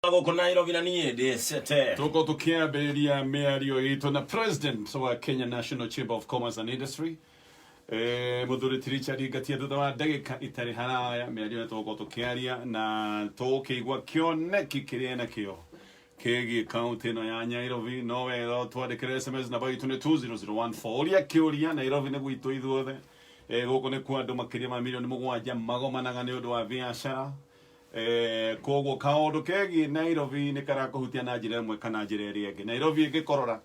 Goko Nairobi na niĩ ndĩcete tuko tukiambĩrĩria mĩario itũ na president wa Kenya National Chamber of Commerce and Industry Muthee Richard Ngatia thutha wa ndagĩka itarĩ haraya mĩario tuko tukiaria na tũkĩigua kĩoneki kĩrĩa nakĩo kĩgiĩ kaunti ĩno ya Nairobi. No wega twandĩkĩre SMS namba itũ nĩ 20014 ũria kĩũria Nairobi nĩ gwitũ ithuothe gũkũ nĩ kwa andũ makĩria ma milioni 7 magomanaga nĩ ũndũ wa biacara. Koguo kaundu kegi Nairobi ni karakuhutia na njira imwe kana njira ĩrĩa ĩngĩ. Nairobi ĩngĩkorora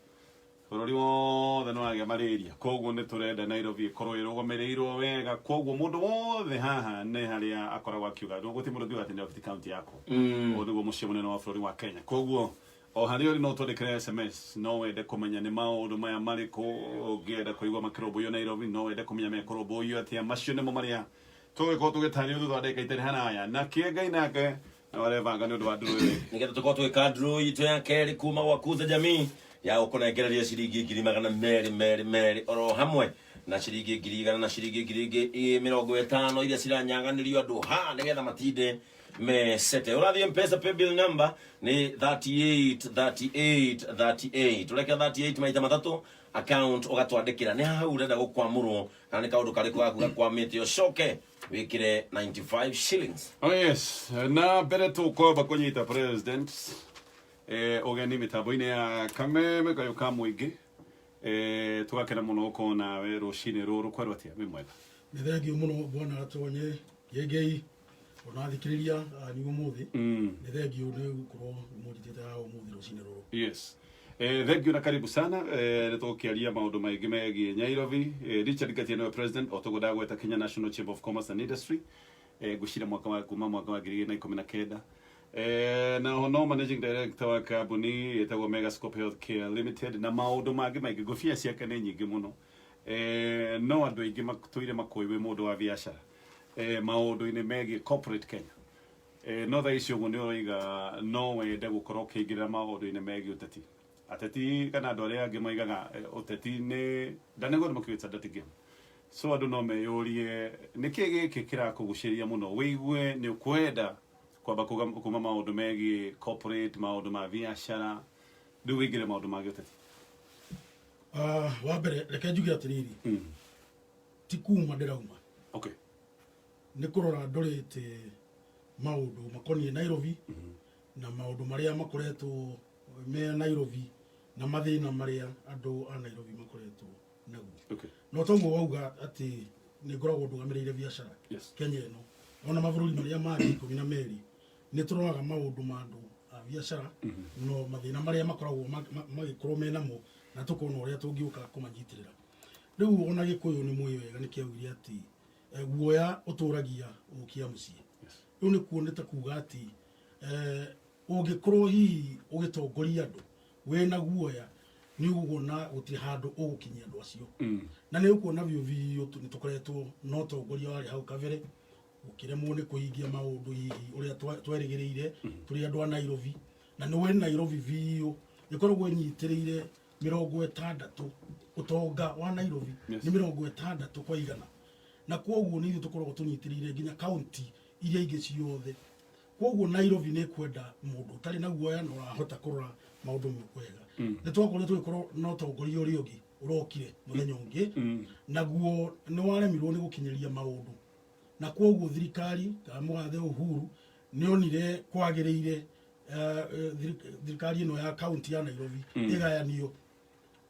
bũrũri wothe no agĩa malaria. Koguo nĩ turenda Nairobi ĩkorwo ĩrũgamĩrĩirwo wega. Koguo mũndũ wothe haha nĩ harĩa akoragwo akiuga no gũtĩ mũndũ thiũga atĩ Nairobi county yako nĩguo mũciĩ mũnene wa bũrũri wa Kenya. Koguo o harĩa ũrĩ no twandĩkĩre SMS no wende kũmenya nĩ maũndũ maya marĩkũ ũngĩenda kũigua makĩrũmbũiyo Nairobi, no wende kũmenya mekũrũmbũiyo atĩa. Macio nĩmo marĩa tũgĩkorwo tũgĩtarĩrio thutha wa ndagĩka itarĩ haraya na Kiengei nake arevanga nĩ ũndũ wa ndũrũ ĩrĩ nĩgetha tũkorwo twĩka ndũrũ itũ ya kerĩ kuma gwa Kuza Jamii ya gũkũnengereria ciringi 200 oro hamwe na ciringi 100 na ciringi 50 iria ciranyanganĩrio andũ ha nĩgetha matinde mesete. Ũrathiĩ M-Pesa paybill number nĩ 383838 ũreke 38 maita mathatũ account ũgatwandĩkĩra nĩ hau ũrenda gũkwamũrwo kana nĩ kaũndũ karĩkũ gaku gakwamĩte ũcoke wikire 95 shillings. Oh yes, na mbere tũkwamba kũnyita president ũgeni mĩtambo-inĩ ya Kameme kayũ ka mũingĩ tũgakena mũno gũkorwo nawe rũcinĩ rũrũ kwerwo atĩa wĩ mwega. Nĩ thengio mũno bwana Gatonye Kiengei ona thikĩrĩria nĩguo Muthee nĩ thengio nĩ gũkorwo mũrutĩte haha ũmũthĩ rũcinĩ rũrũ. Yes. Thank you na karibu sana. Nĩtũgũkĩaria maũndũ maingĩ megiĩ Nairobi. Richard Ngatia nĩwe president o tũgũndaga gweta Kenya National Chamber of Commerce and Industry ngũcira kuma mwaka wa 2019 na no managing director wa kambuni ĩtagwo Megascope Healthcare Limited na maũndũ mangĩ maingĩ. Ngũbia ciake nĩ nyingĩ mũno no andũ aingĩ matũire makũĩ wĩ mũndũ wa biacara maũndũ-inĩ megiĩ corporate Kenya. No thaa ici ũguo nĩ ũroiga no wende gũkorwo ũkĩingĩrĩra maũndũ-inĩ megiĩ ũteti. Ateti kana andũ arĩa angĩ maigaga ũteti nĩ ndanegũrwo makĩwĩta dirty game. So andũ no meyũrie nĩkĩ gĩkĩ kĩrakũgucĩrĩria mũno wĩigue nĩ ũkwenda kwamba kuma maũndũ megiĩ corporate maũndũ ma biacara rĩu wĩingĩre maũndũ ma gĩũteti. Wa mbere reke njuge atĩrĩrĩ ti kuma ndĩrauma. Okay. Nĩ kũrora ndorete maũndũ makoniĩ Nairobi na maũndũ marĩa makoretwo me Nairobi na mathĩna marĩa andũ a Nairobi makoretwo naguo. Okay. No toguo wauga atĩ nĩ ngoragwo ndũgamĩrĩire biacara Kenya ĩno ona mabũrũri marĩa mangĩ 12 nĩ tũroraga maũndũ ma andũ a biacara no mathĩna marĩa makoragwo magĩkorwo me namo na tũkona ũrĩa tũngĩũka kũmanyitĩrĩra. Rĩu ona Gĩkũyũ nĩ mũĩ wega nĩ kĩaugire atĩ guoya ũtũragia ũkia mũciĩ. Rĩu nĩ kuonete kuga atĩ ũngĩkorwo hihi ũgĩtongoria andũ wĩna guoya nĩ ũkuona gũtirĩ handũ ũgũkinyia andũ acio. Na nĩ ũkuona biũ nĩ tũkoretwo no tongoria warĩ hau kabere ũkĩremwo nĩ kũhingia maũndũ hihi ũrĩa twerĩgĩrĩire tũrĩ andũ a Nairobi na nĩ wĩ Nairobi biũ ĩkoragwo ĩnyitĩrĩire 60 ũtonga wa Nairobi nĩ 60 kwa igana. Na kwoguo nĩ tũkoragwo tũnyitĩrĩire nginya county iria ingĩ ciothe. Kwoguo Nairobi nĩ kwenda mũndũ ũtarĩ na guoya na ũrahota kũrora maũndũ wega. Nĩ twakorwo tũgĩkorwo no tongoria ũrĩa ũngĩ ũrokire mũthenya ũngĩ naguo nĩ waremirwo nĩ gũkinyĩria maũndũ. Na kwoguo thirikari ta mũgathe Uhuru nĩ onire kwagĩrĩire thirikari ĩno ya county ya Nairobi ĩgayanio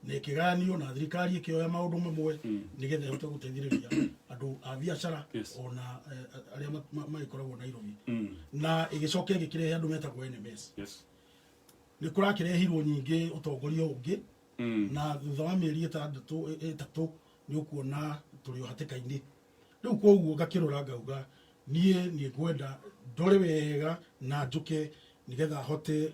na ĩkĩgayanio na thirikari ĩkĩoya maũndũ mamwe nĩgetha ĩhote gũteithĩrĩria andũ a biacara ona arĩa magĩkoragwo Nairobi na ĩgĩcoka ĩgĩkĩrehe andũ metagwo NMS. Nĩ kũrakĩrehirwo nyingĩ ũtongoria ũngĩ na thutha wa mĩeri 3 nĩ ũkuona tũrĩ o hatĩka-inĩ. Rĩu kwoguo ngakĩrora ngauga niĩ ngwenda ndore wega na njuke nĩgetha hote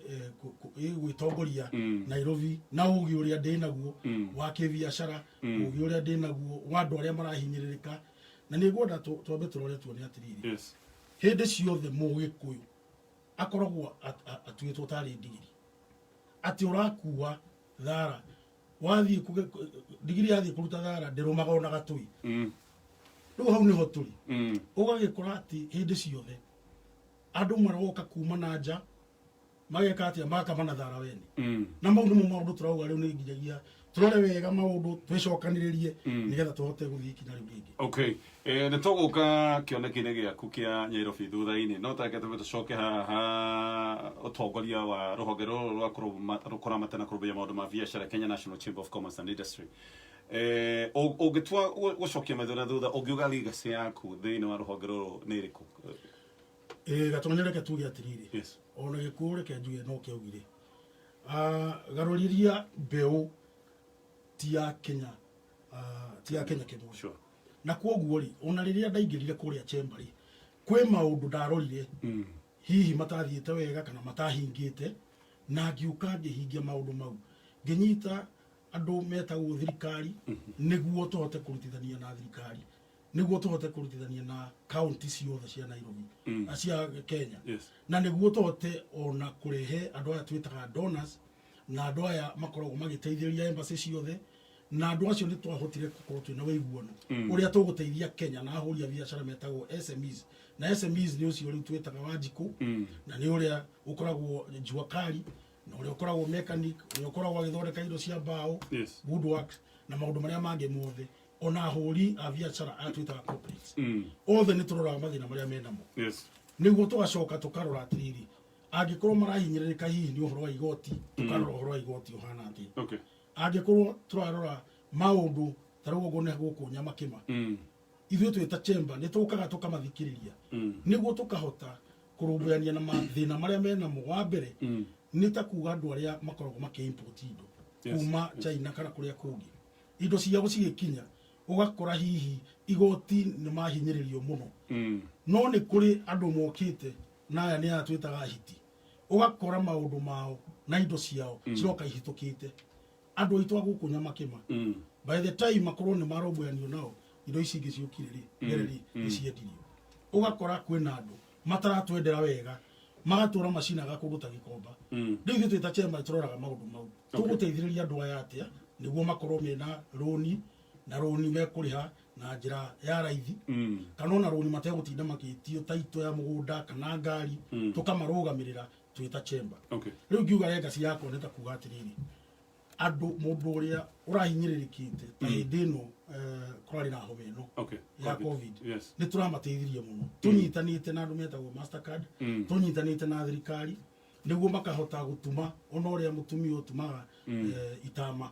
gwĩtongoria Nairobi na ũgĩ ũrĩa ndĩ naguo wa kĩbiacara ũgĩ ũrĩa ndĩ naguo wa andũ arĩa marahinyĩrĩrĩka na nĩ ngwenda twambe tũrore tuone atĩrĩrĩ hĩndĩ ciothe Mũgĩkũyũ akoragwo atuĩtwo tarĩ ndigiri atĩ ũrakuua thara wathiĩ ndigiri yathiĩ kũruta thara ndĩrũmaga ona gatũi. Rĩu hau nĩho tũrĩ ũgagĩkora atĩ hĩndĩ ciothe andũ maroka kuma na nja mageka atia makabana thara weni na maundu mo maundu turauga riu ni nginyagia turore wega maundu twicokaniririe nigetha tuhote guthii kinya riu ringi. Okay, nä tågåka kä oneki-inä gä aku kä a Nairobi thutha-inä no take tå tåcoke haha å tongoria wa rå honge rå rå kå ramata na kå rå maå ndå ma biacara Kenya National Chamber of Commerce and Industry. Å ngä tua gå cokia maitho na thutha å ngä uga legacy yaku thä inä wa rå honge rå rå nä ä rä kå? Gatonye reke tuge atiriri ona gä kå reke njuge no kä augire garå riria mbeå ti ya Kenya kä må na kwoguo ri ona riria ndaingirire kuria chamber ri kwi maundu ndarorire hihi matathiete wega kana matahingite na ngiuka ngihingia maundu mau nginyita andu metagwo thirikari niguo tuhote kurutithania na thirikari niguo tuhote kurutithania na county ciothe cia Nairobi cia Kenya na niguo tuhote ona kurehe andu aya twitaga donors na andu aya makoragwo magiteithĩrĩria embassy ciothe na andu acio ni twahotire gukorwo twina wĩiguano uria tuguteithia Kenya na ahũri a biacara metagwo SMEs na SMEs ni ucio riu twitaga Wanjiku na ni uria ukoragwo Juakari na uria ukoragwo mechanic uria ukoragwo agithondeka indo cia mbao woodworks na maundu maria mangi mothe ona ahũri a biacara atwitaga corporates othe ni turoraga mathina maria menamo niguo tugacoka tukarora atiriri angikorwo marahinyĩrĩrĩka hihi ni uhoro wa igoti tukarora uhoro wa igoti uhana ati angikorwo turarora maundu tarugo gone guku nyamakima ithuĩ twita chamber ni tukaga tukamathikiriria niguo tukahota kurumbuania na mathina maria menamo wa mbere ni ta kuga andu aria makoragwo makiimport indo kuma China kana kuria kungi indo ciao cigikinya ugakora hihi igoti ni mahinyĩrĩrio muno no ni kuri andu mokite na aya ni atwitaga hiti ugakora maundu mao na indo ciao ciroka ihitukite andu aitu aguku nyamakima by the time makorwo ni maromboyanio nao indo ici ingi ciukire ri gereri iciendirio ugakora kwina andu mataratwendera wega magatura macinaga kundu ta Gikomba riu ithuĩ twita chamber turoraga maundu mau tuguteithĩrĩria andu aya atia niguo makorwo mena roni na roni mekuriha na njira ya raithi kana ona roni mategutinda makitio taito ya mugunda kana ngari tukamarugamirira twita chamber riu ngiuga legacy yakwa nita kuga atiriri andu mundu uria urahinyĩrĩrĩkĩte ta hĩndĩ ĩno kũrarĩ na homa ĩno ya covid ni turamateithirie muno tunyitanĩte na andu metagwo Mastercard tunyitanĩte na thirikari niguo makahota gutuma ona uria mutumia utumaga itama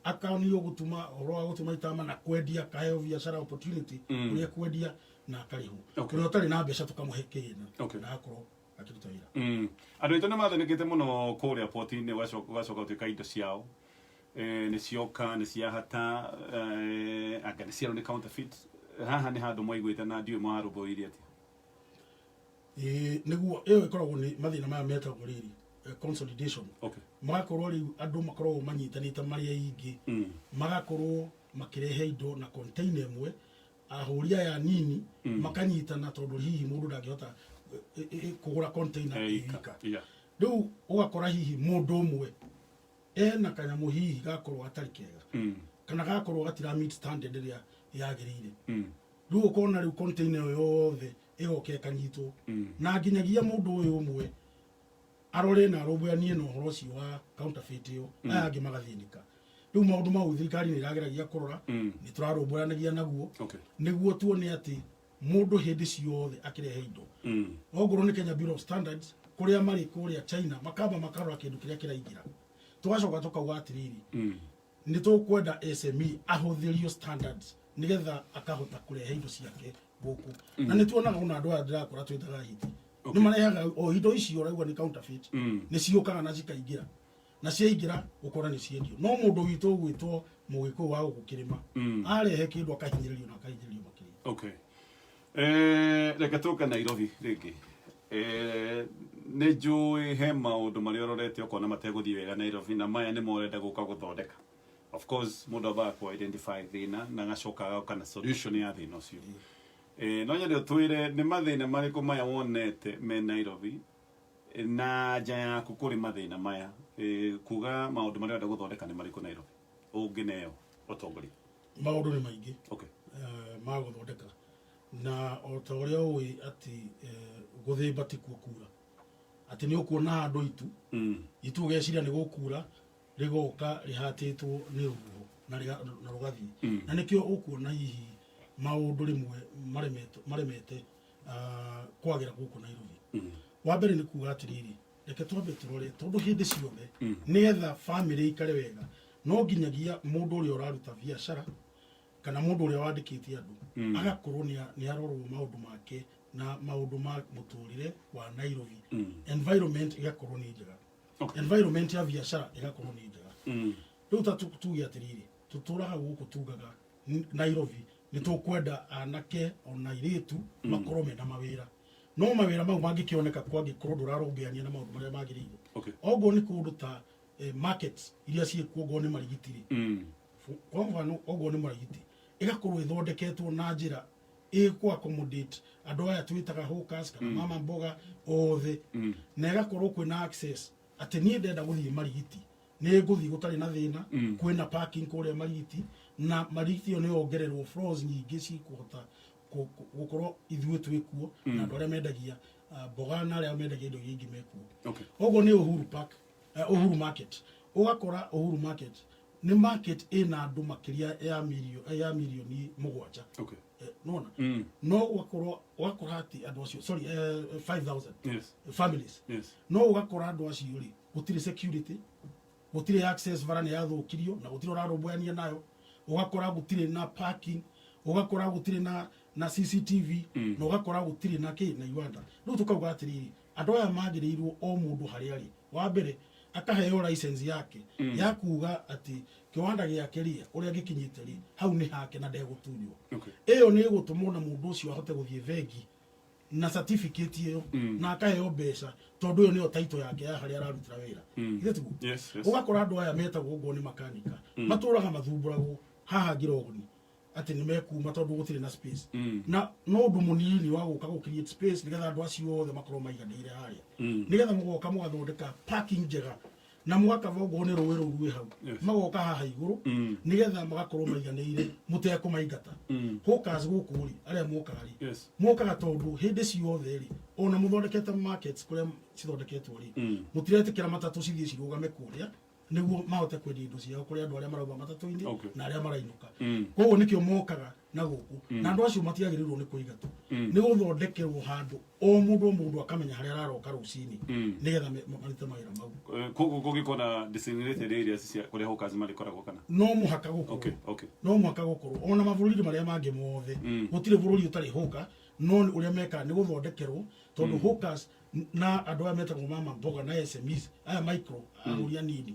akaonio gutuma uhoro wa gutuma itama na kwendia kaheo biacara opportunity uria kwendia na kariho kuria utari na mbeca tukamuhekena na akorwo akiruta wira andu aitu nimathanĩkĩte muno kuria port-inĩ wacoka utuĩka indo ciao nĩ cioka nĩ ciahata anga nĩ ciarwo nĩ counterfeit haha nĩ handũ mwaiguĩte na ndiũĩ mwarũmbũirie atia niguo ĩyo ĩkoragwo nĩ mathĩna maya metagwo rĩrĩ consolidation magakorwo rĩu andũ makoragwo manyitanĩte marĩ aingĩ magakorwo makirehe indo na container ĩmwe ahũri aya nini makanyitana tondũ hihi mũndũ ndangĩhota kũgũra container ĩika rĩu ũgakora hihi mũndũ ũmwe ena kanyamu hihi gakorwo atari kega kana gakorwo gatira meet standard ĩrĩa yagĩrĩire rĩu ũkona rĩu container yothe ĩgoka ĩkanyitwo na nginyagia mũndũ ũyũ ũmwe arore na arũmbũyanie na ũhoro ũcio wa counterfeit ĩyo aya angĩ magathĩnĩka rĩu maũndũ mau thirikari nĩ ĩrageragia kũrora nĩ tũrarũmbũyanagia naguo nĩguo tuone atĩ mũndũ hĩndĩ ciothe akĩrehe indo ongorwo nĩ Kenya Bureau of Standards kũrĩa marĩ kũrĩa China makamba makarora kĩndũ kĩrĩa kĩraingĩra tugacoka tukauga atiriri nĩ tũkwenda SME ahũthĩrio standards nigetha akahota kurehe indo ciake gũkũ na nĩ tuonaga ona andũ aya ndĩrakora twĩtaga hiti nĩ marehaga o indo icio ũraigua nĩ counterfeit nĩ ciũkaga na cikaingĩra na ciaingĩra ũkora nĩ ciendio no mũndũ witũ ũgwĩtwo mũgĩkũyũ wa gũkĩrĩma arehe kĩndũ akahinyĩrĩrio na akahinyĩrĩrio makĩria reke tũke Nairobi rĩngĩ nĩ njũĩ he maũndũ marĩa ũrorete ũkona mategũthiĩ wega Nairobi na maya nĩ morenda gũka gũthondeka of course mũndũ ambaga ku identify thĩna na agacoka agoka na solution ya thĩna ũcio no nyende ũtwĩre nĩ mathĩna marĩkũ maya wonete me Nairobi na nja yaku kũrĩ mathĩna maya kuga maũndũ marĩa ũrenda gũthondeka nĩ marĩkũ Nairobi ũngĩneo ũtongoria maũndũ nĩ maingĩ ma gũthondeka na o ta ũrĩa ũĩ atĩ gũthĩmba ti kuo kura ati ni ukuona andu itu geciria ni gukura rigoka rihatitwo ni ruho na rugathi na nikio ukuona hihi maundu rimwe maremete kwagira guku Nairobi wa mbere ni kuga atiriri reke twambe turore tondu hindi ciothe nigetha family ikare wega no nginyagia mundu uria uraruta biashara kana mundu uria wandikite andu agakorwo ni arorwo maundu make na maundu ma muturire wa Nairobi environment igakorwo ni njega environment ya biashara igakorwo ni njega riu ta tuge atiriri tuturaga guku tugaga Nairobi ni tukwenda anake ona iritu makorwo mena mawira no mawira mau mangikioneka kwangi korwo ndurarungiania na maundu maria magirire ogo ni kundu ta markets iria ciekuo go ni marigitiri kwa mfano ogo ni marigiti igakorwo ithondeketwo na njira ku accommodate andu aya twitaga hawkers kana mama mboga othe na igakorwo kwina access ati nie ndenda guthie marigiti ni nguthie gutari na thina kwina parking kuria marigiti na marigiti yo ni ongererwo floors nyingi ci kuhota gukorwo ithuĩ twĩkuo na andũ arĩa mendagia mboga na arĩa mendagia indo ingĩ mekuo oguo nĩ Uhuru market ugakora Uhuru market ni market ina andũ makĩria ya milioni 7 nona no ugakora ati andũ acio 5000 families no ugakora andũ acio ri gutire security gutire access varane yathukirio na gutire urarũmbũyania nayo ugakora gutire na parking ugakora gutire na CCTV na ugakora gutire na na iwanda no tukauga atiriri andu aya magirirwo o mundu hari ari wa mbere akaheo license yake ya kuga ati kiwanda giake ria uria gikinyite ri hau ni hake na ndegutunywo iyo ni gutumwo na mundu ucio ahote guthie vengi na certificate iyo na akaheo mbeca tondu iyo niyo title yake ya hari ararutira wira ithugu ugakora andu aya metagwo ngo ni makanika maturaga mathumburagwo haha ngirogoni ati ni mekuma tondu gutire na space na no ndu munini wa guka gu create space nigetha andu acio othe makorwo maiganire haria nigetha mugoka mugathondeka parking njega na mwaka vogo ni ruwi rurui hau magoka haha iguru nigetha magakorwo maiganire muteko maingata hawkers gukuri aria mukari mukaga tondu hindi ciothe ri ona muthondekete markets kuria cithondeketwo ri mutiretikira matatu cithie cirugame kuria niguo mahote kwendia indo ciao kuri andu aria marauga matatu-ini na aria marainuka koguo nikio mokaga na guku na andu acio matiagirirwo ni kuigatu ni guthondekerwo handu o mundu akamenya haria araroka rucini nigetha marite mawira mau kugikona designated areas cia kuria hawkers marikoragwo kana no muhaka gukorwo no muhaka gukorwo ona mabũrũri maria mangi mothe gutire bũrũri utari hawker no uria meka ni guthondekerwo tondu hawkers na andu aya metagwo mama mboga na SMEs aya micro aguria nini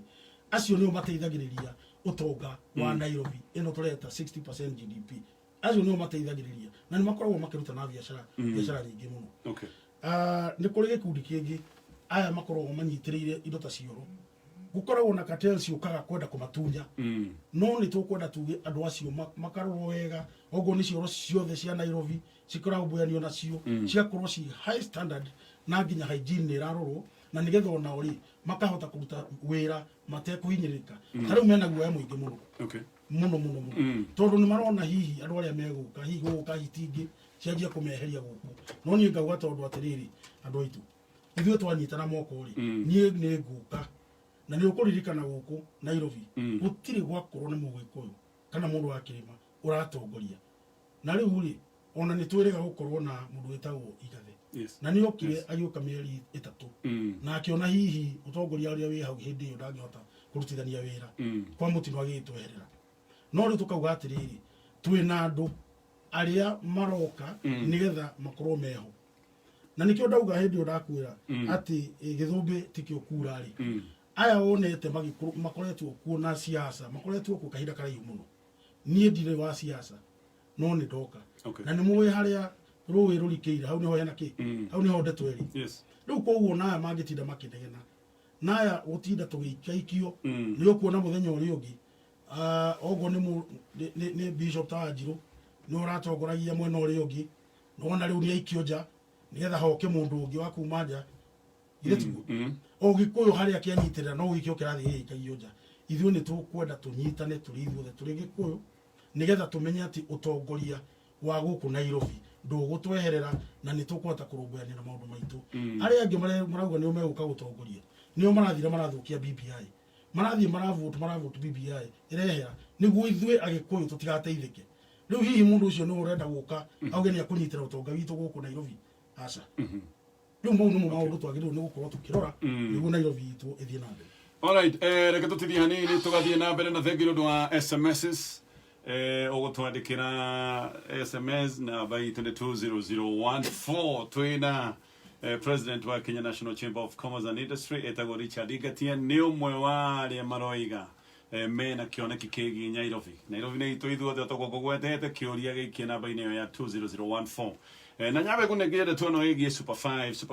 acio nio mateithagiriria utonga wa Nairobi ino tureta 60% GDP acio nio mateithagiriria na ni makoragwo makiruta na biashara nyingi muno ni kuri gikundi kingi aya makoragwo manyitiriire indo ta cioro gukoragwo na cartels ukaga kwenda kumatunya no ni tukwenda tuge andu acio makarorwo wega ogo ni cioro ciothe cia Nairobi cikoragwo buyanio nacio ciakorwo ci high standard na nginya hygiene ni rarorwo na nigetha ona uri makahota kuruta wira matekuhinyirika tariu mena guoya muingi muno muno tondu ni marona hihi andu aria meguka hihi guka hitingi cianjia kumeheria guku no ni ngauga tondu atiriri andu aitu ithuĩ twanyitana moko ri nie ni nguka na ni ukuririkana guku Nairobi gutiri gwakorwo ni mugikuyu kana mundu wa kirima uratongoria na riu ri ona ni twiriga gukorwo na mundu wetagwo Igathe na ni okire agioka mieri 3 na akiona hihi utongoria uria wi hau hindi iyo ndangihota kurutithania wira kwa mutino agitweherera no ri tukauga atiriri twina andu aria maroka nigetha makorwo meho na nikio ndauga hindi iyo ndakwira ati githumbi tikio kura ri aya onete makoretwo kuona siasa makoretwo ku kahinda karaihu muno nie ndire wa siasa no ni ndoka na ni muwe haria ruwi rurikiire hau niho yana ki hau niho ndetweri riu koguo naya mangitinda makindegena naya gutinda tugiikaikio ni ukuona muthenya uri ungi ogo ni Bishop Tajiru ni uratongoragia mwena uri ungi nona riu ni aikio nja nigetha hoke mundu ungi wa kuma nja iretu ogikuyu haria kianyitirira no wikio kirathi gikaio nja ithuĩ ni tukwenda tunyitane turi ithuothe turi gikuyu nigetha tumenye ati utongoria wa guku Nairobi ndũgũtweherera na nĩ tũkũhota kũrũmbũyania na maũndũ maitũ arĩa angĩ marauga nĩo megũka gũtongoria nĩo marathire marathũkia BBI marathiĩ maravote BBI ĩrehera nĩguo ithuĩ agĩkũyũ tũtigateithĩke rĩu hihi mũndũ ũcio nĩ ũrenda gũka auge nĩ akũnyitĩra ũtonga witũ gũkũ Nairobi aca rĩu mau nĩmo maũndũ twagĩrĩirwo nĩ gũkorwo tũkĩrora nĩguo Nairobi itũ ĩthiĩ na mbere. Alright, reke tũtithie hanini tũgathiĩ na mbere na thengi nĩ ũndũ wa SMSs ũgũtwandĩkĩra SMS namba itũ nĩ 20014 twĩna President wa Kenya National Chamber of Commerce and Industry etagwo Richard Ngatia nĩ ũmwe wa arĩa maroiga mena kĩoneki kĩgiĩ Nairobi nĩ itũ ithuothe tũgũgwetete kĩũria gĩkĩ namba-inĩ ĩyo ya 20014 na nyabe kunengere tuono ĩgiĩ Super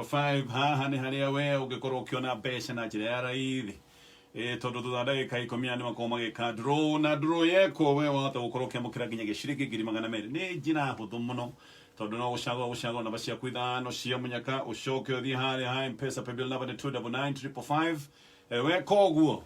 5 haha nĩ harĩa we ũngĩkorwo ũkĩona mbeca na njĩra ya raithi tondu thutha ndagĩka ikũmi nĩ makorwo magĩka draw na draw yekwo we wahota gũkorwo ũkĩamũkĩra nginya gĩciringi 200 nĩ njĩra hũthũ mũno tondu no gũcagũra namba ciaku ithano cia mũnyaka ũcoke ũthiĩ harĩa ha M-Pesa paybill number nĩ 299555 we koguo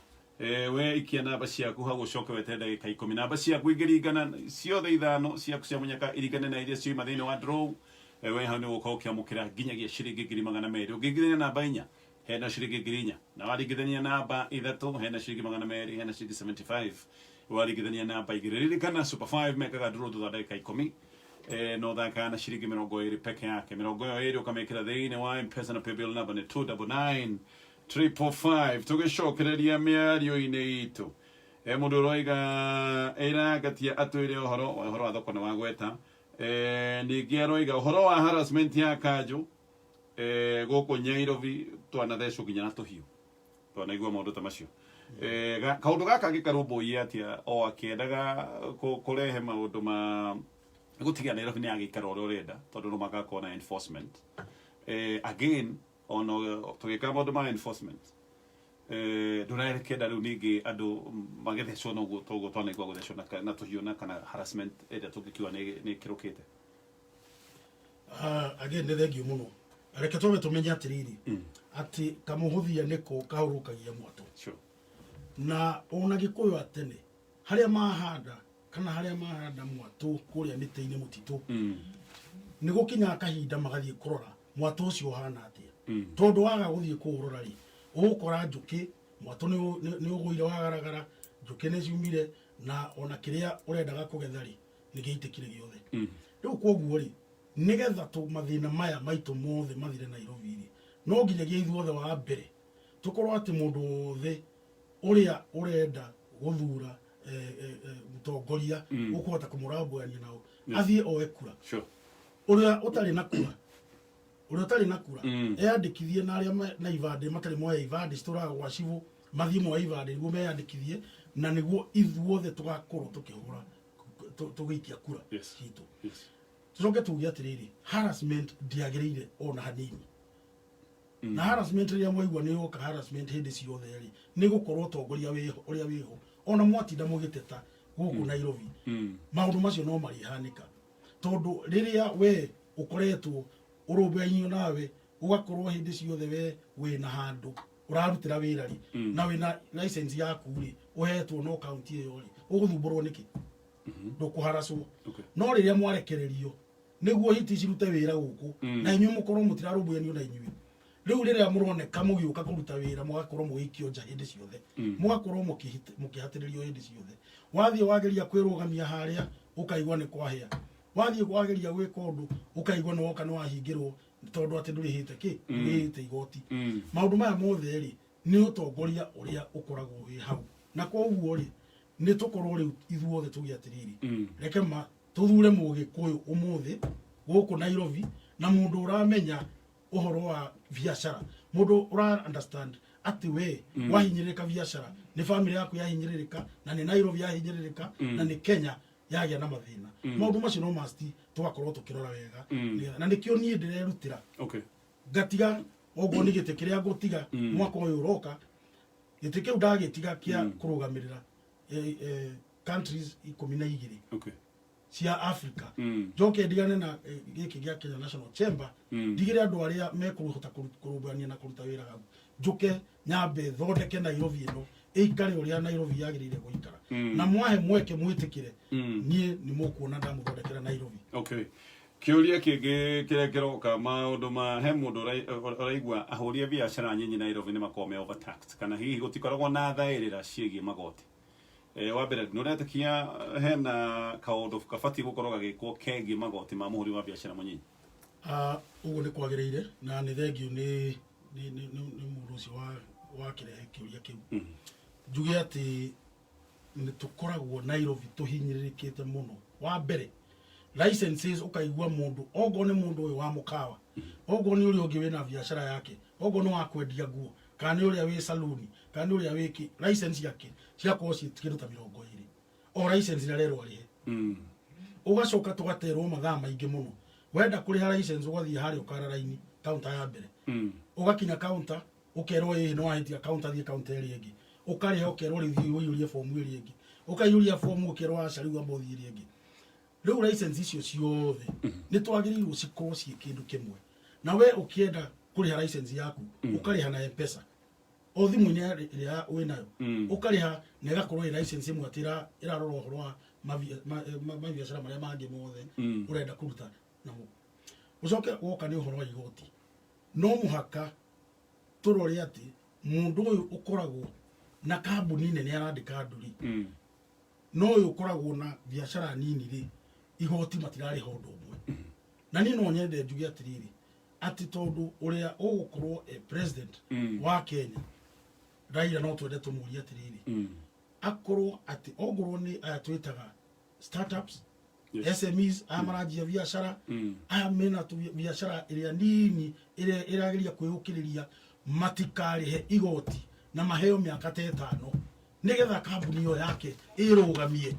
we ikia namba ciaku hau ũcoke wete ndagĩka ikũmi namba ciaku ingĩringana ciothe ithano ciaku cia mũnyaka iringane na iria ciuma thĩinĩ wa draw we hau nĩ ũgũkorwo ũkĩamũkĩra nginya gĩciringi 200 ũngĩingĩrania namba 4 hena ciringi 4,000 na waringithania namba 3 hena ciringi 200 hena ciringi 75 waringithania namba 2 ririkana Super 5 mekaga draw thutha ndagĩka 10 no thaka na ciringi 20 peke yake 20 ukamekĩra thĩinĩ wa M-Pesa na paybill number nĩ 299345 tũgĩcokereria mĩario-inĩ itũ mũndũ ũroiga Ngatia atwĩre ũhoro wa thoko nĩ wagweta ningĩ aroiga ũhoro wa harassment ya kanjũ gũkũ Nairobi twanathecwo nginya na tũhiũ twanaigua maũndũ ta macio kaũndũ gaka gĩkarũmbũiye atĩa o akĩendaga kũrehe maũndũ ma gũtiga Nairobi nĩ agĩikara ũrĩa ũrenda tondũ no magakorwo na enforcement again ono tũgĩka maũndũ ma enforcement ndũrekenda rĩu ningĩ andũ magĩthecwo noguo toguo twanaigua gũthecwo na tũhiũ na kana harassment ĩrĩa tũngĩkiuga nĩ ĩkĩrũkĩte again nĩ thengio mũno reke tũme tũmenye atĩrĩrĩ atĩ kamũhũthia nĩko kahũrũkagia mwatũ na ona gĩkũyũ atene harĩa mahanda kana harĩa mahanda mwatũ kũrĩa mĩtĩ-inĩ mũtitũ nĩ gũkinyaga kahinda magathiĩ kũrora mwatũ ũcio ũhana atĩa tondũ waga gũthiĩ kũũrora rĩ ũgũkora njũkĩ mwatũ nĩ ũgũire wagaragara njũkĩ nĩ ciumire na ona kĩrĩa ũrendaga kũgetha rĩ nĩ gĩitĩkire gĩothe rĩu koguo rĩ nigetha mathĩna maya maitũ mothe mathire Nairobi rĩ no nginyagia ithuothe wa mbere tũkorwo atĩ mũndũ wothe ũrĩa ũrenda gũthura mũtongoria ũkũhota kũmũrambũyania nao athiĩ oe kura ũrĩa ũtarĩ na kura eyandĩkithie na arĩa na ibandĩ matarĩ moya ibandĩ citũraga gwa cibũ mathiĩ moya ibandĩ nĩguo meyandĩkithie na nĩguo ithuothe tũgakorwo tũkĩhũra tũgĩikia kura citũ tucoke tuge atĩrĩrĩ harassment ndiagĩrĩire ona hanini na harassment rĩrĩa mwaigua nĩ yoka harassment hĩndĩ ciothe rĩ nĩ gũkorwo ũtongoria ũrĩa wĩho ona mwatinda mũgĩteta gũkũ Nairobi maũndũ macio no marĩhanĩka tondũ rĩrĩa we ũkoretwo ũrũmbũyainio nawe ũgakorwo hĩndĩ ciothe we wĩna handũ ũrarutĩra wĩra rĩ na wĩna license yaku rĩ ũhetwo no kaunti ĩyo rĩ ũgũthumbũrwo nĩkĩ ndũkũharacwo no rĩrĩa mwarekererio nĩguo hiti cirute wĩra gũkũ na inyuĩ mũkorwo mũtirarũmbũyanio na inyuĩ rĩu rĩrĩa mũroneka mũgĩũka kũruta wĩra mũgakorwo mũgĩikio nja hĩndĩ ciothe mũgakorwo mũkĩhatĩrĩrio hĩndĩ ciothe wathiĩ wageria kwĩrũgamia harĩa ũkaigua nĩ kwahĩa wathiĩ wageria gwĩka ũndũ ũkaigua nĩ woka nĩ wahingĩrwo tondũ atĩ ndũrĩhĩte igoti maũndũ maya mothe rĩ nĩ ũtongoria ũrĩa ũkoragwo wĩ hau na koguo rĩ nĩ tũkorwo rĩu ithuothe tuge atĩrĩrĩ reke tũthure mũgĩkũyũ ũmũthĩ gũkũ Nairobi na mũndũ ũramenya ũhoro wa biacara mũndũ ũra understand atĩ we wahinyĩrĩrĩka biacara nĩ family yaku yahinyĩrĩrĩka na nĩ Nairobi yahinyĩrĩrĩka na nĩ Kenya yagĩa na mathĩna maũndũ macio no must tũgakorwo tũkĩrora wega na nĩkĩo niĩ ndĩrerutĩra ngatiga ũguo nĩ gĩtĩ kĩrĩa ngũtiga mwaka ũyũ ũroka gĩtĩ kĩu ndagĩtiga kĩa kũrũgamĩrĩra countries 12 cia Africa njoke ndigane na gĩkĩ gĩa Kenya National Chamber ndigire andũ arĩa mekũhota kũrũmbũyania na kũruta wĩra hau njuke nyambe thondeke Nairobi ĩno ĩikare ũrĩa Nairobi yagĩrĩire gũikara na mwahe mweke mwĩtĩkĩre niĩ nĩ mũkuona ndamũthondekera Nairobi Kiuria kingi kiria kiroka maundu ma he mundu uraigua ahuria biashara nyinyi Nairobi ni makome overtaxed kana hihi gutikoragwo na thairira ciĩgiĩ magoti. Wa mbere nuretakia hena kaundu kabati gukorwo gagikwo kengi magoti ma muhuri wa biashara munyinyi. Uguo ni kwagĩrĩire na nĩ thengio nĩ mũndũ ũcio wa kirehe kiuria kiu. Njuge atĩ nĩ tũkoragwo Nairobi tũhinyĩrĩrĩkĩte mũno. Wa mbere licenses ukaigua mundu ogo ni mundu uyu wa mukawa ogo ni uri ungi wina biashara yake ogo no akwendia nguo kana ni uri wi saluni kana ni uri wiki license yake ciakorwo cikiruta 20 o license na rero ari ugacoka tugaterwo mathaa maingi muno wenda kuriha license ugathie hari ukara raini counter ya mbere ugakinya counter ukerwo no ahitia counter thie counter iri ingi ukariha ukerwo rithii uyurie form iri ingi ukayuria form ukerwo acariwa mbothi iri ingi. Riu license icio ciothe ni twagĩrĩirwo cikorwo ciĩ kĩndũ kĩmwe na we ukienda kuriha license yaku ukariha na M-Pesa o thimu-inĩ ĩrĩa wĩnayo ukariha na ĩgakorwo ĩ license ĩmwe atĩ ĩrarora ũhoro wa mabiacara marĩa mangĩ mothe urenda kũruta namo. Ucoke woka nĩ ũhoro wa igoti no mũhaka tũrore atĩ mũndũ ũyũ ũkoragwo na kambuni nene arandĩka ndũri no ũyũ ũkoragwo na biashara nini rĩ igoti matirari hondo umwe na ni no nyende njuge atiriri ati tondu uria ugukorwo president wa Kenya Raila no twende tumuria atiriri akorwo ati ogorwo ni atwitaga startups SMEs amarajia biashara amena tu biashara iria nini iria irageria kwiyukiriria matikarihe igoti na maheo miaka 5 nigetha kambuni yo yake irugamie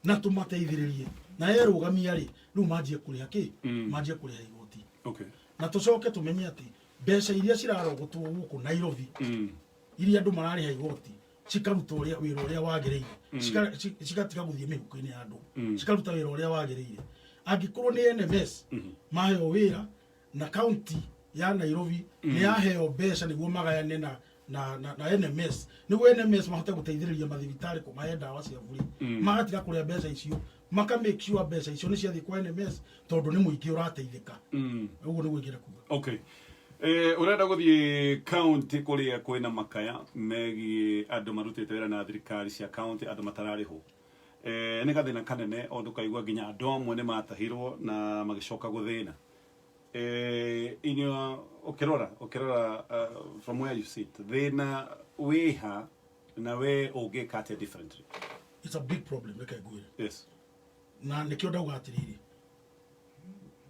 na tumateithiririe na yerugamia ri riu manjie kuriha ki manjie kuriha igoti. Okay. Na tucoke tumenye ati mbeca iria cirarogotwo guku Nairobi iria andu marariha igoti cikaruta uria wira uria wagiriire cigatiga guthie mihuko-ini ya andu cikaruta wira uria wagiriire angikorwo ni NMS maheo wira na county ya Nairobi ni yaheo mbeca niguo magayane na NMS niguo NMS mahote guteithiriria mathibitari kumahe ndawa cia buri magatiga kuria mbeca icio maka make sure mbeca icio ni ciathie kwa NMS tondu ni muingi urateithika uguo niguo ngira kuga. Okay. Urenda guthie county kuria kwina makaya megi andu marutite wira na thirikari cia county andu matarariho ni gathina kanene ondu kaigua nginya andu amwe ni matahirwo na magicoka guthina inyo ukirora from where you sit thina wiha na we ugikate differently. It's a big problem like I. Yes. Na nikio ndauga atiriri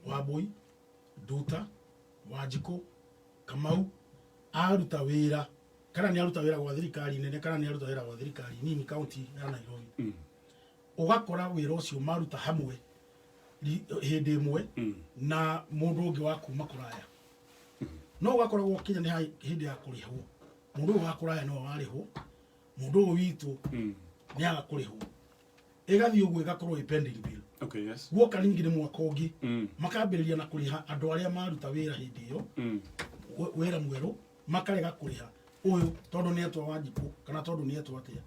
Wabui Duta Wajiko Kamau aruta wira kana ni aruta wira gwa thirikari nene kana ni aruta wira gwa thirikari nini county ya Nairobi ugakora wira ucio maruta hamwe hindi imwe na mundu ungi wa kuma kuraya no ugakora gwo Kenya ni hindi ya kurihwo mundu wa kuraya no warihwo mundu witu ni agakurihwo igathi uguo igakorwo pending bill. Okay, yes. Woka ningire mwaka ungi makambiriria na kuriha andu aria maruta wira hindi iyo wira mweru makarega kuriha uyu tondu ni etwa Wanjiku kana tondu ni etwa atia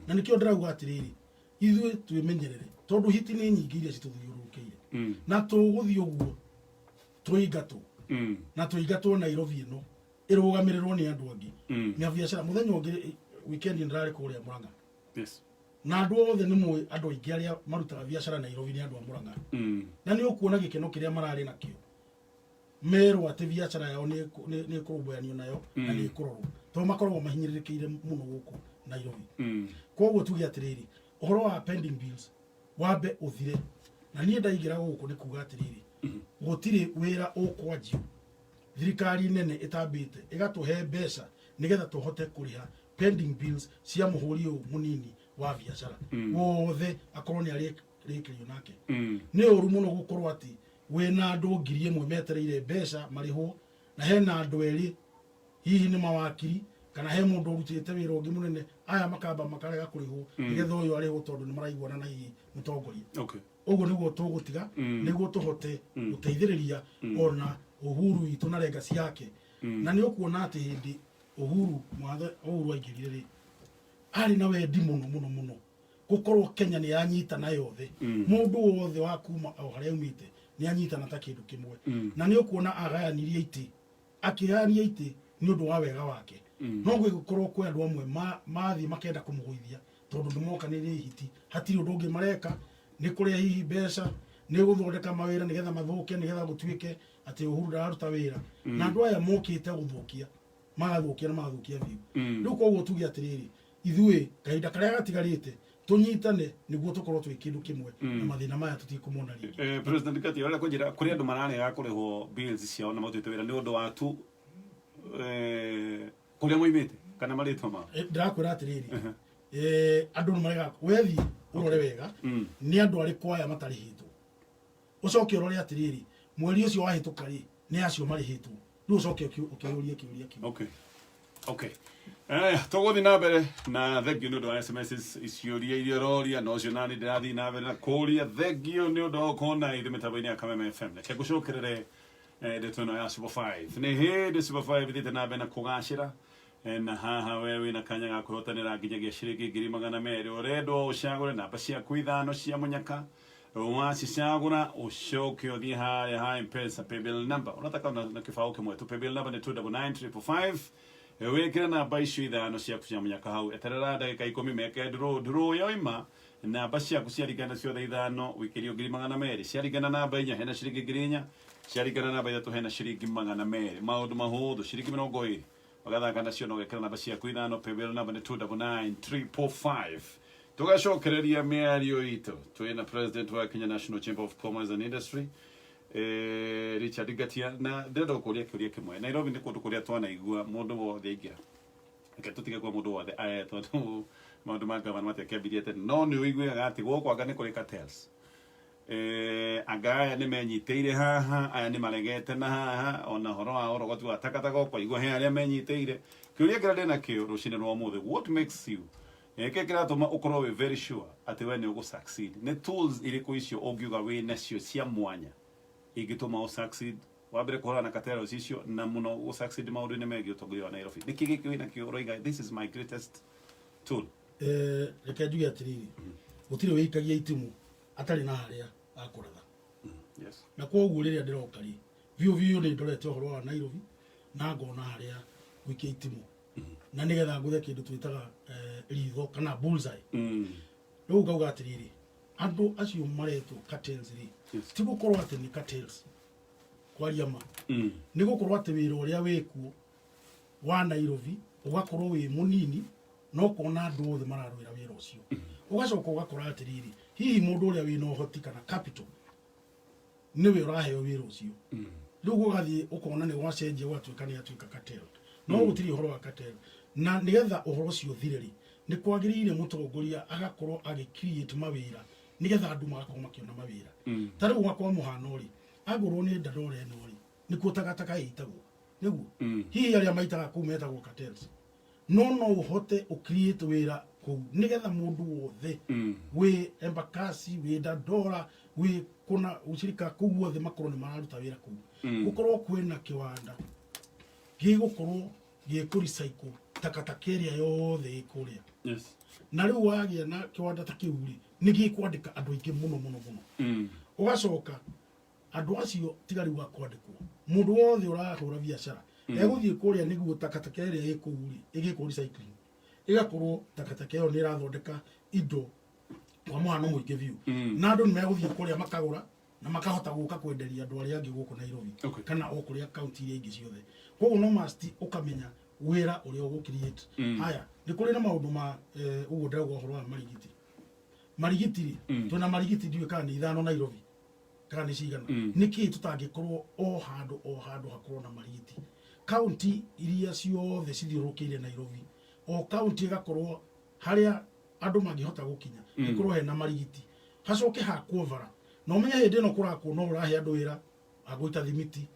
na nikio ndirauga atiriri ithuĩ twimenyerere tondu hiti ni nyingi iria cituthiurukiire na tuguthi uguo tuingatwo na tuingatwo Nairobi ino irugamirirwo ni andu angi na biashara muthenya ungi weekend ndirari kuria Murang'a. Yes. Na andu othe ni mwe andu aingi aria marutaga biashara Nairobi ni andu a Murang'a na ni ukuona gikeno kiria marari nakio mero ati biashara yao ni kurumbuyanio nayo na ni kurorwo to makorwo mahinyirikiire muno guku Nairobi koguo tugi atiriri uhoro wa pending bills wabe uthire na nie ndaigira guku ni kuga atiriri gutiri wira ukwanjio thirikari nene itambite igatuhe mbeca nigetha tuhote kuriha pending bills cia muhuri uyu munini wa biashara wothe akorwo ni ari rikirio nake ni uru muno gukorwo ati wena andu 1,000 metereire mbeca marihwo na hena andu eri hihi ni mawakiri kana he mundu urutite wira ungi munene aya makamba makarega kurihwo nigetha uyu arihwo tondu ni maraiguana na hihi mutongoria. Okay. Uguo niguo tugutiga niguo tuhote guteithiriria ona uhuru itu na legacy yake na ni ukuona ati hindi uhuru aingirire ri ari na wendi muno gukorwo Kenya ni yanyita na yothe mundu wothe wa kuma au haria umite nĩ anyitana ta kĩndũ kĩmwe na nĩ ũkuona agayanirie itĩ akĩgayania itĩ nĩ ũndũ wa wega wake no gũgĩkorwo kwĩ andũ amwe mathiĩ makenda kũmũgũithia tondũ ndĩmokanĩrie ihiti hatirĩ ũndũ ũngĩ mareka nĩ kũrĩa hihi mbeca nĩ gũthondeka mawĩra nĩgetha mathũke nĩgetha gũtuĩke atĩ Uhuru ndararuta wĩra na andũ aya mokĩte gũthũkia magathũkia na magathũkia biũ rĩu koguo tuge atĩrĩrĩ ithuĩ kahinda karĩa gatigarĩte tunyitane nĩguo tũkorwo twĩ kĩndũ kĩmwe na mathĩna maya tũtikũmona rĩngĩ President Ngatia ũrĩa kũnjĩra kũrĩ andũ mararega kũrĩhwo bills ciao na matũĩte wĩra nĩ ũndũ wa tu kũrĩa moimĩte kana marĩtwa mao ndĩrakwĩra atĩrĩrĩ andũ nĩ marega wethi ũrore wega nĩ andũ arĩ kwaya matarĩhĩtwo ũcoke ũrore atĩrĩrĩ mweri ũcio wahĩtũka rĩ nĩ acio marĩhĩtwo rĩu ũcoke ũkĩũria kĩũria kĩu okay tũgũthiĩ na mbere na thengio nĩ ũndũ wa SMS iciũria iria ũroria no cio nani ndĩrathiĩ na mbere na kũũria thengio nĩ ũndũ wa gũkorwo na ithuĩ mĩtambo-inĩ ya Kameme FM reke ngũcokerere ndeto ĩno ya Super 5 nĩ hĩndĩ Super 5 ĩthiĩte na mbere na kũgacĩra na haha we wĩna kanya ga kwĩhotanĩra nginyagia ciringi 200 ũrendwo ũcagũre namba ciaku ithano cia mũnyaka wacicagũra ũcoke ũthiĩ harĩa ha M-Pesa paybill number unataka na kĩbaũ kĩmwe tu paybill number nĩ 299555 wĩkĩre namba icio ithano ciaku cia mũnyaka hau eterera ndagĩka 10 meke draw yoima namba ciaku ciaringana ciothe ithano wĩkĩrio 200 ciaringana namba 4 hena ciringi 400 ciaringana namba 3 hena ciringi 200 maũndũ mahũthũ ciringi 20 wagathaka nacio no wĩkĩre namba ciaku ithano paybill number nĩ 299345 tugacokereria mĩario itũ twĩna president wa Kenya National Chamber of Commerce and Industry Richard Ngatia na ndĩrenda gũkũria kĩũria kĩmwe Nairobi nĩ kũndũ kũrĩa twanaigua mũndũ wothe aingĩra reke tũtige kwa mũndũ wothe tondũ maũndũ ma gavana matiakĩambirie tene no nĩ ũiguaga atĩ gũkũ anga nĩ kũrĩ cartels anga aya nĩ menyitĩire haha aya nĩ maregete na haha ona horo wa ũrogoti wa takataka ũkaigua he arĩa menyitĩire kĩũria kĩrĩa ndĩ nakĩo rũcinĩ rwa ũmũthĩ what makes you Eke kiratuma ukorwo we very sure ati we ni ugu succeed ne tools iriko icio ungiuga we nacio cia mwanya igituma u succeed wabere kuhora na katero icio na muno u succeed maundu-ini megi utongoria wa Nairobi nikigiki wina kio uroiga this is my greatest tool reke njuge atiriri gutire wikagia itimu atari na haria akuratha yes na koguo riria ndiroka ri vio ni ndorete uhoro wa Nairobi na ngona haria wikia itimu na nigetha nguthe kindu twitaga ritho kana bullseye riu ngauga atiriri andu acio maretwo cartels ri ti gukorwo ati ni cartels kwaria ma ni gukorwo ati wira uria wikuo wa Nairobi ugakorwo wi munini no kona andu othe mararwira wira ucio ugacoka ugakora atiriri hihi mundu uria wina uhoti kana capital niwe uraheo wira ucio riu gugathie ukona ni wacenjia gwatuika ni atuika cartel no gutiri uhoro wa cartel na nigetha uhoro ucio thireri ni kwagiriire mutongoria agakorwo agicreate mawira nigetha andu magakorwo makiona mawira tariu gwakwa muhano ri agurwo ni ndadore no ri ni kutakataka itagwo niguo hihi aria maitaga kumetagwo cartels no uhote ucreate wira ku nigetha mundu wothe we embakasi we dadora we kuna ushirika ku wothe makorwo ni mararuta wira ku gukorwo kwina kiwanda gigukorwo gikurecycle takataka ĩrĩa yothe ĩkũrĩa yes na rĩu wagia na kiwanda ta kĩu rĩ nĩ gĩkwandĩka andũ aingĩ mũno ugacoka andũ acio tigari wa kwandĩkwo mũndũ wothe ũrahũra biacara egũthiĩ kũrĩa nĩguo takataka ĩrĩa ĩkũu rĩ ĩgĩkwo recycling ĩgakorwo takataka ĩyo nĩ ĩrathondeka indo kwa mũhano mũingĩ biũ na andũ nĩ megũthiĩ kũrĩa makagũra na makahota gũka kwenderia andũ arĩa angĩ gũkũ Nairobi kana o kũrĩa kaunti iria ingĩ ciothe koguo no must ukamenya wira uria ugukreate haya ni kuri na maundu ma uguo ndagwo horo wa marigiti tuna marigiti ndiwe kana ni ithano Nairobi kana ni cigana niki tutangikorwo o handu hakorwo na marigiti county iria ciothe cithiurukiire Nairobi o county igakorwo haria andu mangihota gukinya ikorwo hena marigiti hacoke hakwo bara no menya hindi no kurakwo no urahe andu wira agwita thimiti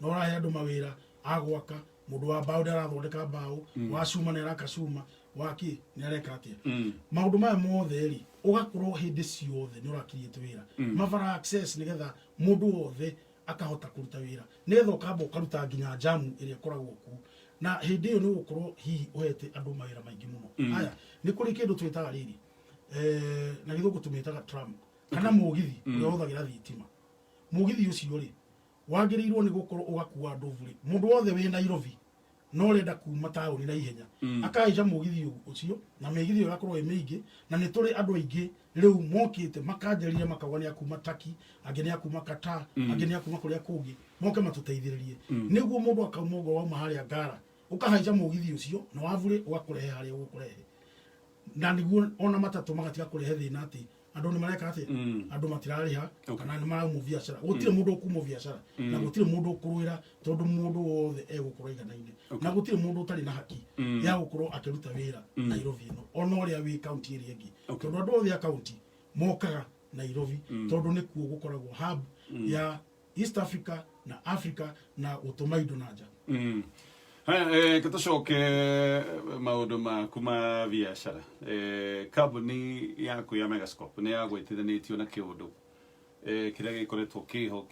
no urahe andu mawira agwaka mundu wa bao ndarathondeka bao wa cuma ne rakacuma waki ni areka atia maundu maya mothe ri ugakorwo hindi ciothe ni urakiriete wira mavara access nigetha mundu wothe akahota kuruta wira nigetha ukamba ukaruta nginya jamu iria koragwo ku na hindi iyo ni gukorwo hihi uhete andu mawira maingi muno haya ni kuri kindu twitaga riri na githungu tumitaga tram kana mugithi uria huthagira thitima mugithi ucio ri wagiriirwo ni gukorwo ugakua ndovu ri mundu wothe we Nairobi no renda kuma taoni na ihenya akaica mugithi ucio na migithi igakorwo emiingi na ni turi andu aingi riu mokite makanjariria makagwa ni akuma Taki angi ni akuma Qatar angi ni akuma kuria kungi moke matuteithiririe niguo mundu akaumongo wa maharia Ngara ukahaica mugithi ucio na wavure ugakurehe haria ugukurehe na niguo ona matatu magatiga kurehe thina ati andu ni mareka ati andu matirariha kana ni maramu biashara gutire mundu ukumo biashara na gutire mundu ukuruira tondu mundu wothe egukorwo iganaine na gutire mundu utari na haki ya gukorwo akiruta wira Nairobi no ona ria wi county area ingi tondu andu othe a county mokaga Nairobi tondu ni kuo gukoragwo hub ya East Africa na Africa na utumaido naja Katucoke maundu maku ma biashara kambuni yaku ya Megascope ni yagwitithanitio na kiundu kiria gikoretwo kiho